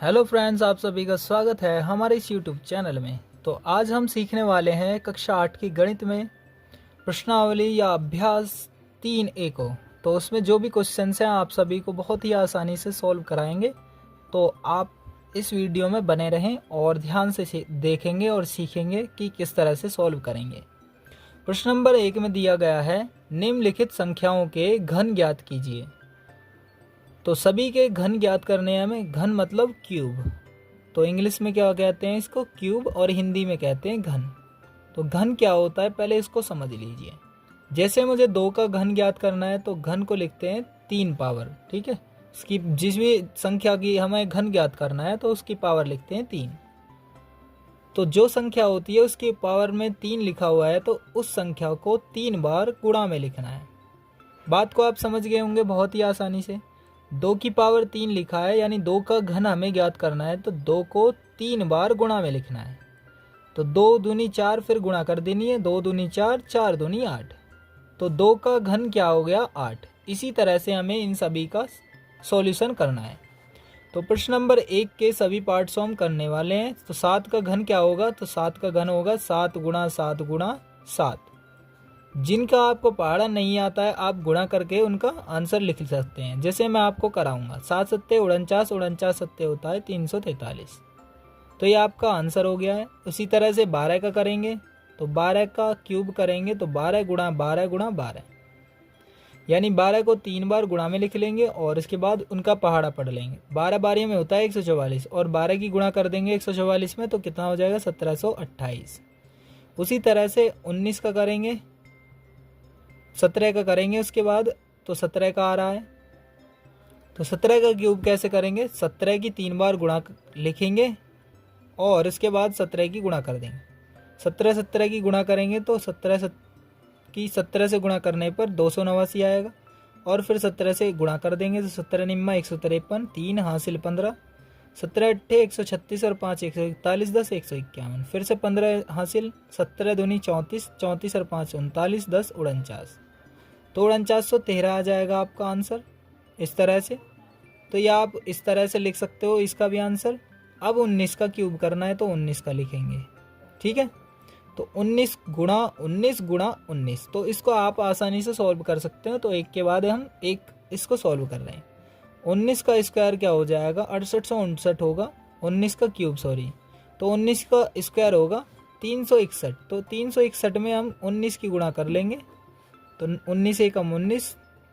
Hello friends, आप सभी का स्वागत है हमारे इस यूट्यूब चैनल में। तो आज हम सीखने वाले हैं कक्षा 8 की गणित में प्रश्नावली या अभ्यास 3A को। तो उसमें जो भी क्वेश्चंस हैं आप सभी को बहुत ही आसानी से सॉल्व कराएंगे। तो आप इस वीडियो में बने रहें और ध्यान से देखेंगे और सीखेंगे कि किस तरह से सॉल्व करेंगे। प्रश्न नंबर 1 में दिया गया है, निम्नलिखित संख्याओं के घन ज्ञात कीजिए। तो सभी के घन ज्ञात करने हमें, घन मतलब क्यूब, तो इंग्लिश में क्या कहते हैं इसको, क्यूब, और हिंदी में कहते हैं घन। तो घन क्या होता है पहले इसको समझ लीजिए। जैसे मुझे 2 का घन ज्ञात करना है तो घन को लिखते हैं 3 पावर, ठीक है। इसकी जिस भी संख्या की हमें घन ज्ञात करना है तो उसकी पावर लिखते हैं 3। तो जो संख्या होती है उसकी पावर में 3 लिखा हुआ है तो उस संख्या को 3 बार गुणा में लिखना है। बात को आप समझ गए होंगे बहुत ही आसानी से। 2 की पावर 3 लिखा है यानी 2 का घन हमें ज्ञात करना है तो 2 को 3 बार गुणा में लिखना है। तो 2 दूनी 4, फिर गुणा कर देनी है, 2 दूनी 4, 4 दूनी 8। तो 2 का घन क्या हो गया, 8। इसी तरह से हमें इन सभी का सॉल्यूशन करना है। तो प्रश्न नंबर 1 के सभी पार्ट्स हम करने वाले हैं। तो 7 का घन क्या होगा, तो 7 का घन होगा 7 गुणा 7 गुणा 7। जिनका आपको पढ़ा नहीं आता है आप गुणा करके उनका आंसर लिख सकते हैं, जैसे मैं आपको कराऊंगा। 7 सत्ते 49, 49 सत्ते होता है 343। तो ये आपका आंसर हो गया है। उसी तरह से 12 का करेंगे तो 12 का क्यूब करेंगे तो 12 गुणा 12 गुणा 12, यानी 12 को 3 बार गुणा में लिख लेंगे और इसके बाद उनका पहाड़ा पढ़ लेंगे। 12 बारी में होता है 144 और 12 की गुणा कर देंगे 144 में तो कितना हो जाएगा, 1728। उसी तरह से 19 का करेंगे, 17 का करेंगे उसके बाद, तो 17 का आ रहा है। तो 17 का क्यूब कैसे करेंगे, 17 की 3 बार गुणा लिखेंगे और इसके बाद 17 की गुणा कर देंगे। 17 की गुणा करेंगे तो 17 से गुणा करने पर 289 आएगा और फिर 17 से गुणा कर देंगे तो 17 निम्मा 153, 3 हासिल 15, 17 अट्ठे 136 और 5 141, 10 151, फिर से 15 हासिल, 17 दूनी 34, 34 और 5 39, 10 49। तो 4913 आ जाएगा आपका आंसर इस तरह से। तो ये आप इस तरह से लिख सकते हो इसका भी आंसर। अब 19 का क्यूब करना है तो 19 का लिखेंगे, ठीक है। तो 19 गुणा 19 गुणा 19, तो इसको आप आसानी से सॉल्व कर सकते हो। तो एक के बाद हम एक इसको सॉल्व कर रहे हैं। 19 का स्क्वायर क्या हो जाएगा, 6859 होगा। 19 का क्यूब सॉरी, तो 19 का स्क्वायर होगा 361। तो 361 में हम 19 की गुणा कर लेंगे तो 19 एकम 19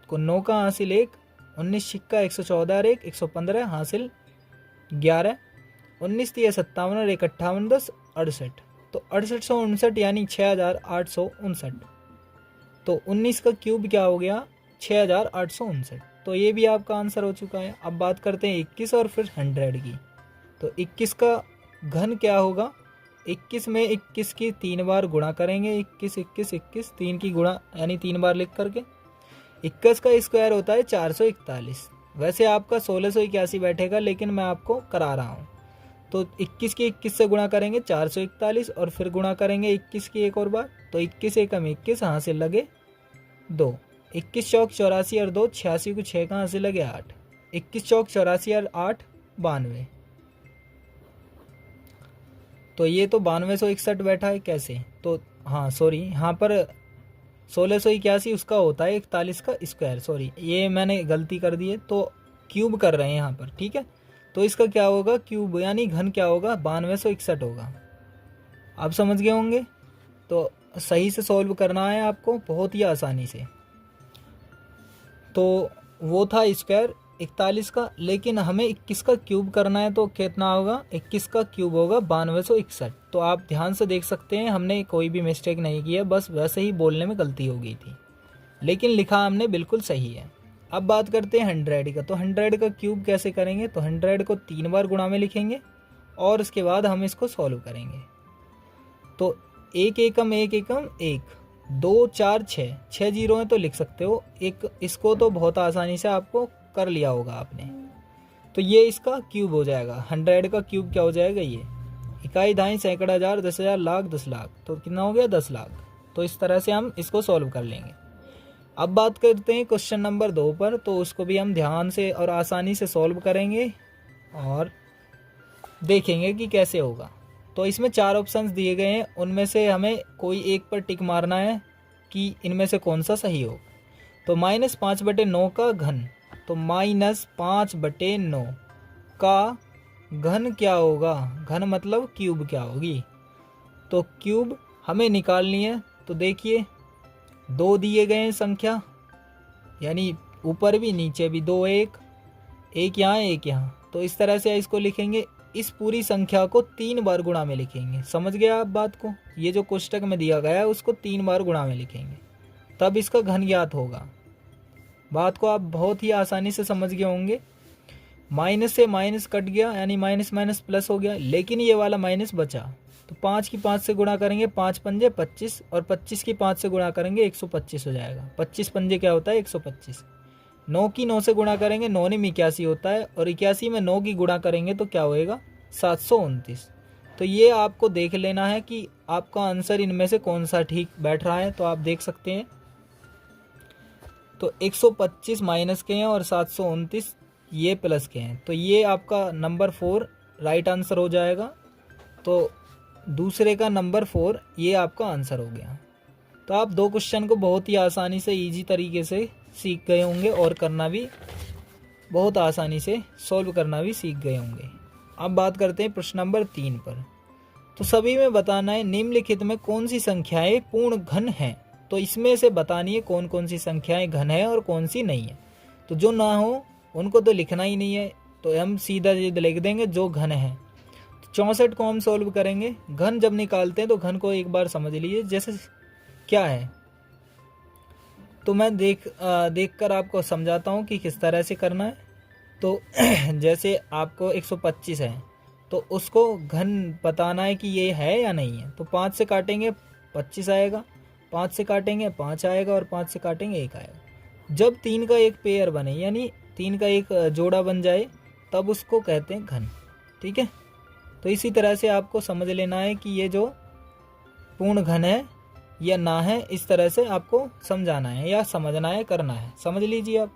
को 9 का हासिल 1, 19 छिक्का 114 और 1 115 हासिल 11, 19 3 57 और 1 58, 10 68। तो 6859 यानी 6859। तो 19 का क्यूब क्या हो गया, 6859। तो ये भी आपका आंसर हो चुका है। अब बात करते हैं 21 और फिर 100 की। तो 21 का घन क्या होगा, 21 में 21 की 3 बार गुणा करेंगे, 21 21 21 3 की गुणा यानी 3 बार लिख करके। 21 का स्क्वायर होता है 441। वैसे आपका 1681 बैठेगा लेकिन मैं आपको करा रहा हूँ। तो 21 की 21 से गुणा करेंगे 441 और फिर गुणा करेंगे 21 की एक और बार, तो 21 एकम 21 हासिल लगे 2, 21 चौक 84 और 2 86 को 6 का हासिल लगे 8, 21 चौक 84 और 8 92। तो ये तो 9261 बैठा है कैसे, तो हाँ सॉरी, यहाँ पर 1681 उसका होता है 41 का स्क्वायर, सॉरी ये मैंने गलती कर दी है। तो क्यूब कर रहे हैं यहाँ पर, ठीक है। तो इसका क्या होगा, क्यूब यानी घन क्या होगा, 9261 होगा। आप समझ गए होंगे। तो सही से सॉल्व करना है आपको बहुत ही आसानी से। तो वो था स्क्वायर 41 का, लेकिन हमें 21 का क्यूब करना है तो कितना होगा, 21 का क्यूब होगा 9261। तो आप ध्यान से देख सकते हैं हमने कोई भी मिस्टेक नहीं की है, बस वैसे ही बोलने में गलती हो गई थी, लेकिन लिखा हमने बिल्कुल सही है। अब बात करते हैं 100 का। तो 100 का क्यूब कैसे करेंगे, तो 100 को 3 बार गुणा में लिखेंगे और उसके बाद हम इसको सॉल्व करेंगे। तो 1 एकम 1 एकम 1, 2 4 6, 6 जीरो है तो लिख सकते हो एक, इसको तो बहुत आसानी से आपको कर लिया होगा आपने। तो ये इसका क्यूब हो जाएगा। 100 का क्यूब क्या हो जाएगा, ये इकाई धाई सैकड़ा हजार 10,000 लाख 10 लाख, तो कितना हो गया 10 लाख। तो इस तरह से हम इसको सॉल्व कर लेंगे। अब बात करते हैं क्वेश्चन नंबर 2 पर। तो उसको भी हम ध्यान से और आसानी से सॉल्व करेंगे और देखेंगे कि कैसे होगा। तो इसमें 4 ऑप्शंस दिए गए हैं, उनमें से हमें कोई एक पर टिक मारना है कि इनमें से कौन सा सही होगा। तो -5/9 का घन, तो -5/9 का घन क्या होगा, घन मतलब क्यूब क्या होगी। तो क्यूब हमें निकालनी है। तो देखिए 2 दिए गए हैं संख्या, यानी ऊपर भी नीचे भी 2, एक यहाँ एक यहाँ। तो इस तरह से इसको लिखेंगे, इस पूरी संख्या को 3 बार गुणा में लिखेंगे। समझ गए आप बात को, ये जो कोष्टक में दिया गया है उसको 3 बार गुणा में लिखेंगे, तब इसका घन ज्ञात होगा। बात को आप बहुत ही आसानी से समझ गए होंगे। माइनस से माइनस कट गया, यानी माइनस माइनस प्लस हो गया, लेकिन ये वाला माइनस बचा। तो 5 की 5 से गुणा करेंगे, 5 पंजे 25, और 25 की 5 से गुणा करेंगे 125 हो जाएगा। 25 पंजे क्या होता है 125। 9 की 9 से गुणा करेंगे, 9 में 81 होता है, और 81 में 9 की गुणा करेंगे तो क्या होएगा 729। तो ये आपको देख लेना है कि आपका आंसर इनमें से कौन सा ठीक बैठ रहा है। तो आप देख सकते हैं, तो 125 माइनस के हैं और 729 ये प्लस के हैं, तो ये आपका नंबर 4 राइट आंसर हो जाएगा। तो दूसरे का नंबर 4 ये आपका आंसर हो गया। तो आप 2 क्वेश्चन को बहुत ही आसानी से इजी तरीके से सीख गए होंगे, और करना भी बहुत आसानी से सॉल्व करना भी सीख गए होंगे। अब बात करते हैं प्रश्न नंबर 3 पर। तो सभी में बताना है निम्नलिखित में कौन सी संख्याएं पूर्ण घन हैं। तो इसमें से बतानी है कौन कौन सी संख्याएं घन है और कौन सी नहीं है। तो जो ना हो उनको तो लिखना ही नहीं है, तो हम सीधा ये लिख देंगे जो घन है। तो 64 को हम सॉल्व करेंगे। घन जब निकालते हैं तो घन को एक बार समझ लीजिए जैसे क्या है। तो मैं देख कर आपको समझाता हूँ कि किस तरह से करना है। तो जैसे आपको 125 है, तो उसको घन बताना है कि ये है या नहीं है। तो 5 से काटेंगे 25 आएगा, 5 से काटेंगे 5 आएगा, और 5 से काटेंगे 1 आएगा। जब 3 का एक पेयर बने, यानी 3 का एक जोड़ा बन जाए, तब उसको कहते हैं घन। ठीक है, तो इसी तरह से आपको समझ लेना है कि ये जो पूर्ण घन है या ना है, इस तरह से आपको समझाना है या समझना है, करना है। समझ लीजिए आप।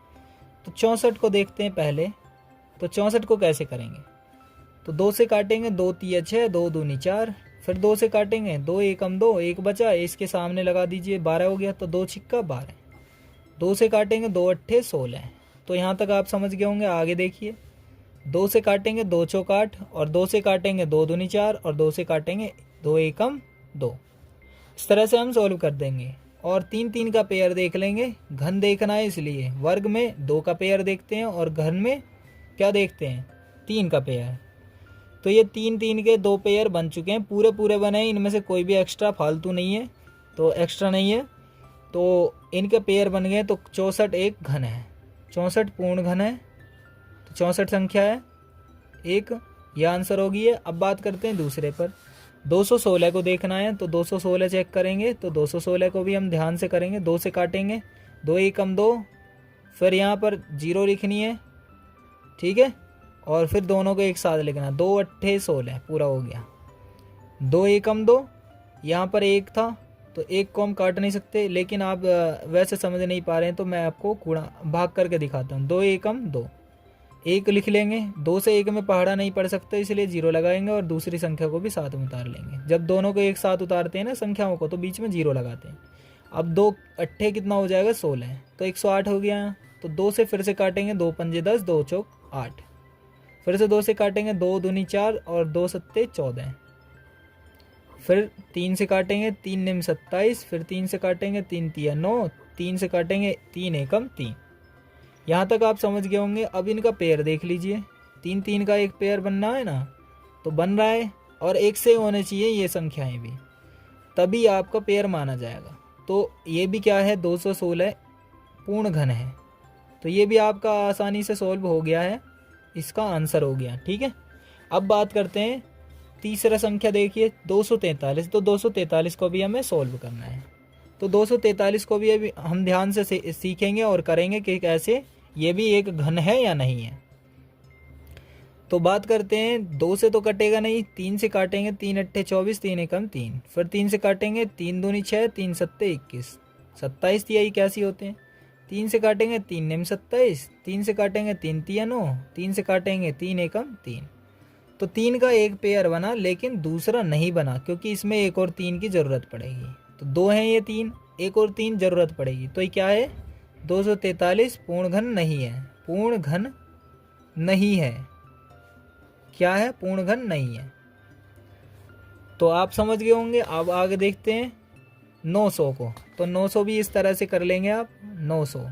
तो 64 को देखते हैं पहले। तो 64 को कैसे करेंगे, तो 2 से काटेंगे, 2 तिया 6, 2 दूनी 4, फिर 2 से काटेंगे, 2 एकम 2, 1 बचा, इसके सामने लगा दीजिए, 12 हो गया। तो 2 छिक्का 12, 2 से काटेंगे, 2 अट्ठे 16। तो यहाँ तक आप समझ गए होंगे। आगे देखिए, 2 से काटेंगे 2 चौक 8, और 2 से काटेंगे 2 दूनी 4, और 2 से काटेंगे 2 एकम 2। इस तरह से हम सॉल्व कर देंगे। और 3 3 का पेयर देख लेंगे, घन देखना है इसलिए वर्ग में 2 का पेयर देखते हैं, और घन में क्या देखते हैं 3 का पेयर। तो ये 3 3 के 2 पेयर बन चुके हैं, पूरे पूरे बने हैं, इनमें से कोई भी एक्स्ट्रा फालतू नहीं है, तो एक्स्ट्रा नहीं है, तो इनके पेयर बन गए। तो 64 एक घन है, 64 पूर्ण घन है। तो 64 संख्या है एक, यह आंसर होगी है। अब बात करते हैं दूसरे पर। 216 को देखना है, तो 216 चेक करेंगे। तो 216 को भी हम ध्यान से करेंगे। 2 से काटेंगे, 2 एकम 2, फिर यहाँ पर 0 लिखनी है, ठीक है, और फिर दोनों को एक साथ लिखना। 2 अट्ठे 16 पूरा हो गया। 2 एकम 2, यहाँ पर 1 था, तो 1 को हम काट नहीं सकते, लेकिन आप वैसे समझ नहीं पा रहे हैं तो मैं आपको कूड़ा भाग करके दिखाता हूँ। 2 एकम 2, 1 लिख लेंगे। 2 से 1 में पहाड़ा नहीं पड़ सकता, इसलिए 0 लगाएंगे, और दूसरी संख्या को भी साथ में उतार लेंगे। जब दोनों को एक साथ उतारते हैं ना संख्याओं को, तो बीच में 0 लगाते हैं। अब 2 अट्ठे कितना हो जाएगा 16, तो 108 हो गया। तो 2 से फिर से काटेंगे, 2 पंजे 10, 2 चौक 8, फिर से 2 से काटेंगे, 2 दूनी 4, और 2 सत्ते 14, फिर 3 से काटेंगे, 3 निम 27, फिर 3 से काटेंगे, 3 तिया 9, 3 से काटेंगे, 3 एकम 3। यहाँ तक आप समझ गए होंगे। अब इनका पेयर देख लीजिए, 3 3 का एक पेयर बनना है ना, तो बन रहा है, और 1 से होने चाहिए ये संख्याएं भी, तभी आपका पेयर माना जाएगा। तो ये भी क्या है 216 पूर्ण घन है। तो ये भी आपका आसानी से सॉल्व हो गया है, इसका आंसर हो गया। ठीक है, अब बात करते हैं तीसरा संख्या। देखिए 243, तो 243 को भी हमें सॉल्व करना है। तो 243 को भी अभी हम ध्यान से सीखेंगे और करेंगे कि कैसे ये भी एक घन है या नहीं है। तो बात करते हैं, 2 से तो कटेगा नहीं, 3 से काटेंगे, 3 अट्ठे 24, 3 एकम 3, फिर 3 से काटेंगे, 3 दूनी 6, 3 सत्ते 21, 27 तिया 81 होते हैं। 3 से काटेंगे, 3 निम 27, 3 से काटेंगे, 3 तिया 9, 3 से काटेंगे, 3 एकम 3। तो 3 का एक पेयर बना लेकिन दूसरा नहीं बना, क्योंकि इसमें एक और 3 की ज़रूरत पड़ेगी। तो 2 हैं ये 3, एक और 3 ज़रूरत पड़ेगी। तो ये क्या है, 243 पूर्ण घन नहीं है। पूर्ण घन नहीं है, क्या है, पूर्ण घन नहीं है। तो आप समझ गए होंगे। अब आगे देखते हैं 900 को। तो 900 भी इस तरह से कर लेंगे आप। 900,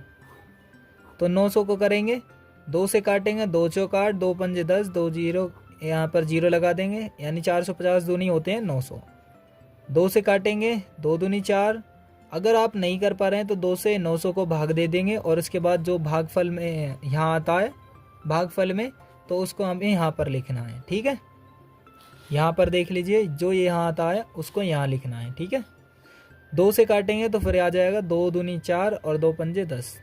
तो 900 को करेंगे, 2 से काटेंगे, 2 चौक 8, 2 पंजे 10, 2 जीरो, यहाँ पर जीरो लगा देंगे, यानी 450 दूनी होते हैं 900। 2 से काटेंगे, 2 दूनी 4। अगर आप नहीं कर पा रहे हैं तो 2 से 900 को भाग दे देंगे, और उसके बाद जो भागफल में यहाँ आता है भागफल में, तो उसको हमें यहाँ पर लिखना है। ठीक है, यहाँ पर देख लीजिए, जो यहाँ आता है उसको यहाँ लिखना है। ठीक है, 2 से काटेंगे तो फिर आ जाएगा 2 दूनी 4 और 2 पंजे 10।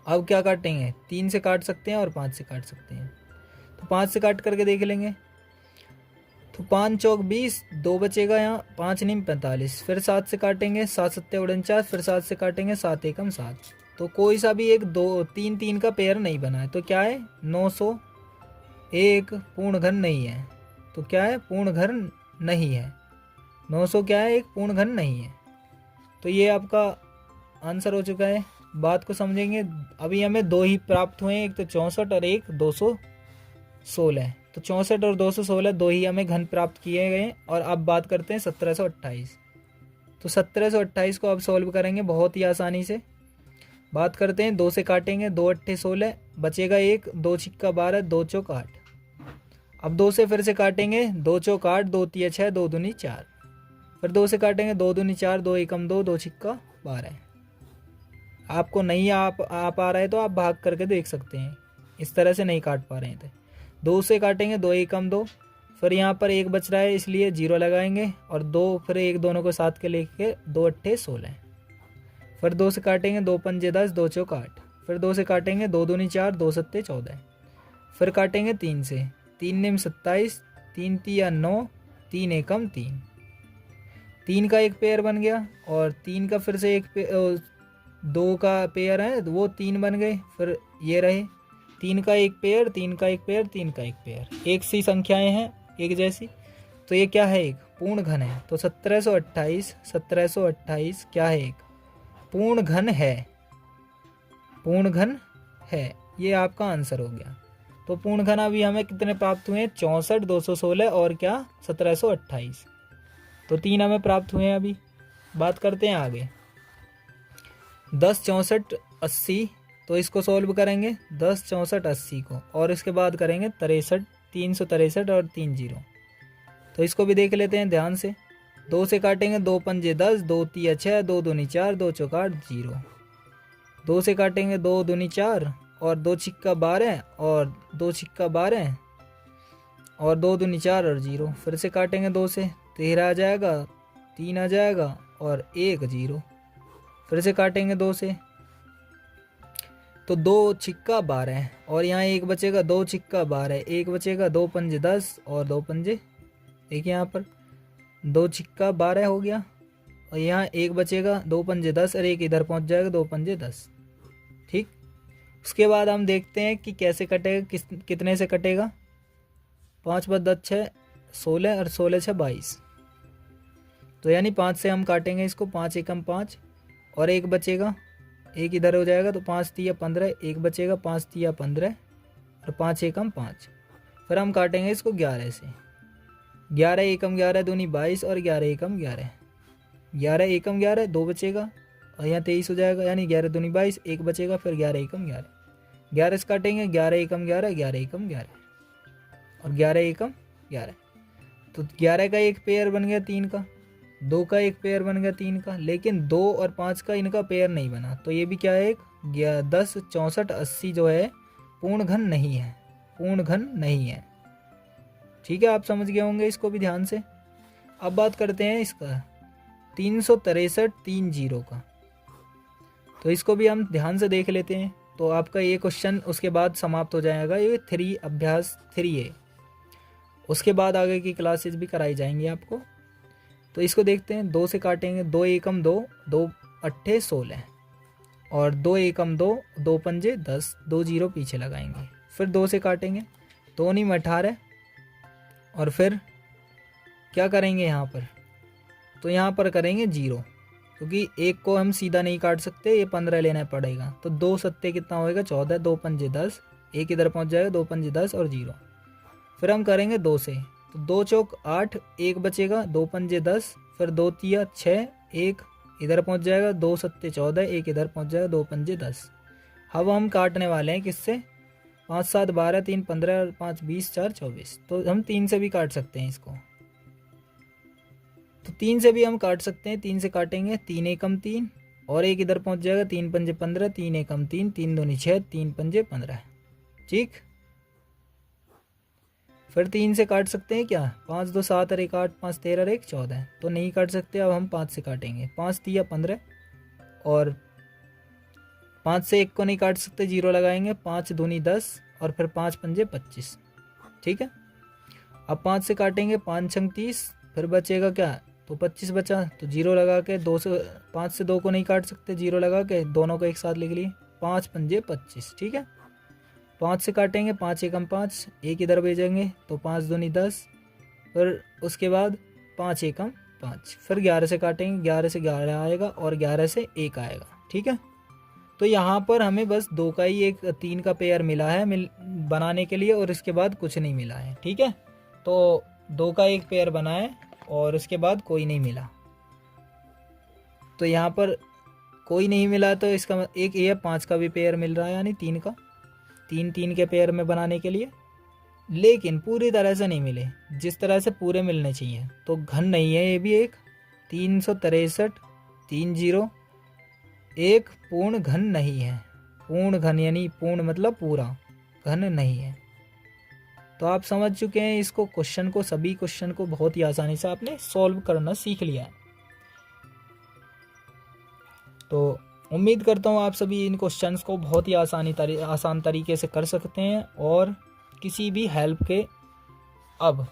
अब क्या काटेंगे, 3 से काट सकते हैं और 5 से काट सकते हैं। तो 5 से काट करके देख लेंगे। तो 5 चौक 20, 2 बचेगा यहाँ, 5 नीम 45। फिर 7 से काटेंगे, 7 सत्ते 49, फिर 7 से काटेंगे, 7 एकम 7। तो कोई सा भी एक 2 3 3 का पेयर नहीं बना है। तो क्या है, 900 एक पूर्ण घन नहीं है। तो क्या है, पूर्ण घन नहीं है। 900 क्या है, एक पूर्ण घन नहीं है। तो ये आपका आंसर हो चुका है। बात को समझेंगे। अभी हमें 2 ही प्राप्त हुए हैं, एक तो 64 और एक 216। तो 64 और 216 2 ही हमें घन प्राप्त किए गए। और अब बात करते हैं 1728। तो 1728 को अब सॉल्व करेंगे बहुत ही आसानी से। बात करते हैं, 2 से काटेंगे, 2 अट्ठे 16, बचेगा 1, 2 छिक्का 12, 2 चौक 8। अब 2 से फिर से काटेंगे, 2 चौक 8, 2 तिया 6, 2 दूनी 4। फिर 2 से काटेंगे, 2 दूनी 4, 2 एकम 2, 2 छिक्का 12। आपको नहीं आ पा रहा है तो आप भाग करके देख सकते हैं। इस तरह से नहीं काट पा रहे थे। 2 से काटेंगे, 2 एकम 2, फिर यहाँ पर 1 बच रहा है इसलिए 0 लगाएंगे, और 2 फिर 1 दोनों को साथ के लेके 2 अट्ठे 16। फिर 2 से काटेंगे, 2 पंजे 10, 2 चौक 8। फिर 2 से काटेंगे, 2 दूनी 4, 2 सत्ते 14। फिर काटेंगे 3 से, 3 निम 27, 3 तिया 9, 3 एकम 3। 3 का एक पेयर बन गया, और 3 का फिर से एक 2 का पेयर है वो 3 बन गए। फिर ये रहे 3 का एक पेयर, 3 का एक पेयर, 3 का एक पेयर। एक सी संख्याएं हैं, एक जैसी। तो ये क्या है, एक पूर्ण घन है। तो 1728 क्या है, एक पूर्ण घन है। पूर्ण घन है, ये आपका आंसर हो गया। तो पूर्ण घन अभी हमें कितने प्राप्त हुए हैं, 64, 216 और क्या 1728। तो 3 हमें प्राप्त हुए हैं। अभी बात करते हैं आगे 10 64 80। तो इसको सॉल्व करेंगे 10 64 80 को, और इसके बाद करेंगे 63 363 और 3 जीरो। तो इसको भी देख लेते हैं ध्यान से। 2 से काटेंगे, 2 पंजे 10, 2 तिया 6, 2 दूनी 4, 2 चौक 8 0। 2 से काटेंगे, 2 दूनी 4 और 2 छिक्का 12 और 2 छिक्का 12 और 2 दूनी 4 और 0। फिर से काटेंगे 2 से, 13 आ जाएगा, 3 आ जाएगा और 1 0। फिर से काटेंगे 2 से, तो 2 छिक्का 12 और यहाँ 1 बचेगा, 2 छिक्का 12, 1 बचेगा, 2 पंजे 10 और 2 पंजे, देखिए यहाँ पर 2 छिक्का 12 हो गया, और यहाँ 1 बचेगा, 2 पंजे 10 और 1 इधर पहुँच जाएगा, 2 पंजे 10। ठीक, उसके बाद हम देखते हैं कि कैसे कटेगा, कितने से कटेगा। 5 + 10 6 16 और 16 6 22। तो यानी 5 से हम काटेंगे इसको, 5 एकम 5 और 1 बचेगा, 1 इधर हो जाएगा, तो 5 तिया 15, 1 बचेगा, 5 तिया 15 और 5 एकम 5। फिर हम काटेंगे इसको 11 से, 11 एकम 11 दूनी 22 और 11 एकम 11, 11 एकम 11 2 बचेगा और यहाँ 23 हो जाएगा, यानी 11 दूनी 22, 1 बचेगा, फिर 11 एकम 11, 11 से काटेंगे, 11 एकम 11, 11 एकम 11 और 11 एकम 11। तो 11 का एक पेयर बन गया 3 का, 2 का एक पेयर बन गया 3 का, लेकिन 2 और 5 का इनका पेयर नहीं बना। तो ये भी क्या है, एक 10 64 80 जो है पूर्ण घन नहीं है, पूर्ण घन नहीं है। ठीक है, आप समझ गए होंगे इसको भी ध्यान से। अब बात करते हैं इसका 363 3 जीरो का। तो इसको भी हम ध्यान से देख लेते हैं। तो आपका ये क्वेश्चन उसके बाद समाप्त हो जाएगा, ये 3 अभ्यास 3A। उसके बाद आगे की क्लासेस भी कराई जाएंगी आपको। तो इसको देखते हैं। 2 से काटेंगे, 2 एकम 2, 2 अट्ठे 16 और 2 एकम 2, 2 पंजे 10, 2 जीरो पीछे लगाएंगे। फिर 2 से काटेंगे, 2 नी में 18 और फिर क्या करेंगे यहाँ पर, तो यहाँ पर करेंगे 0 क्योंकि 1 को हम सीधा नहीं काट सकते, ये 15 लेना पड़ेगा। तो 2 सत्ते कितना होएगा 14, 2 पंजे 10, 1 इधर पहुँच जाएगा, 2 पंजे 10 और 0। फिर हम करेंगे 2 से, तो 2 चौक 8, 1 बचेगा, 2 पंजे 10, फिर 2 तिया 6, 1 इधर पहुँच जाएगा, 2 सत्ते 14, 1 इधर पहुँच जाएगा, 2 पंजे 10। अब हम काटने वाले हैं किससे, 5 7 12, 3 15, 5 20, 4 24। तो हम 3 से भी काट सकते हैं इसको, तो 3 से भी हम काट सकते हैं। 3 से काटेंगे, 3 एकम 3 और 1 इधर पहुंच जाएगा, 3 पंजे 15, 3 एकम 3, 3 दूनी 6, 3 पंजे 15। ठीक, फिर 3 से काट सकते हैं क्या, 5 2 7 और 1 8, 5 13 और 1 14। तो नहीं काट सकते, अब हम 5 से काटेंगे, 5 तिया 15 और 5 से 1 को नहीं काट सकते, 0 लगाएंगे, 5 दूनी 10 और फिर 5 पंजे 25। ठीक है, अब 5 से काटेंगे, 5 छंग 30, फिर बचेगा क्या, तो 25 बचा, तो 0 लगा के 2 से 5 से 2 को नहीं काट सकते, 0 लगा के दोनों को एक साथ लिख लिए, 5 पंजे 25। ठीक है, 5 से काटेंगे, 5 एकम 5, 1 इधर भेजेंगे, तो 5 दूनी 10, फिर उसके बाद 5 एकम 5, फिर 11 से काटेंगे, 11 से 11 आएगा और 11 से 1 आएगा। ठीक है, तो यहाँ पर हमें बस 2 का ही एक 3 का पेयर मिला है बनाने के लिए, और इसके बाद कुछ नहीं मिला है। ठीक है, तो 2 का एक पेयर बनाए और उसके बाद कोई नहीं मिला, तो यहाँ पर कोई नहीं मिला, तो इसका एक ये 5 का भी पेयर मिल रहा है, यानी 3 का, 3 3 के पेयर में बनाने के लिए, लेकिन पूरी तरह से नहीं मिले जिस तरह से पूरे मिलने चाहिए। तो घन नहीं है ये भी एक, 363 3 0 एक पूर्ण घन नहीं है। पूर्ण घन यानी पूर्ण मतलब पूरा, घन नहीं है। तो आप समझ चुके हैं इसको, क्वेश्चन को, सभी क्वेश्चन को बहुत ही आसानी से आपने सॉल्व करना सीख लिया है। तो उम्मीद करता हूँ आप सभी इन क्वेश्चंस को बहुत ही आसान तरीके से कर सकते हैं और किसी भी हेल्प के। अब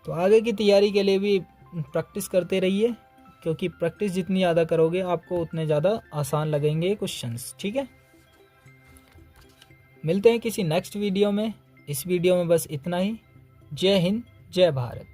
तो आगे की तैयारी के लिए भी प्रैक्टिस करते रहिए, क्योंकि प्रैक्टिस जितनी ज़्यादा करोगे आपको उतने ज़्यादा आसान लगेंगे क्वेश्चंस। ठीक है, मिलते हैं किसी नेक्स्ट वीडियो में। इस वीडियो में बस इतना ही। जय हिंद, जय भारत।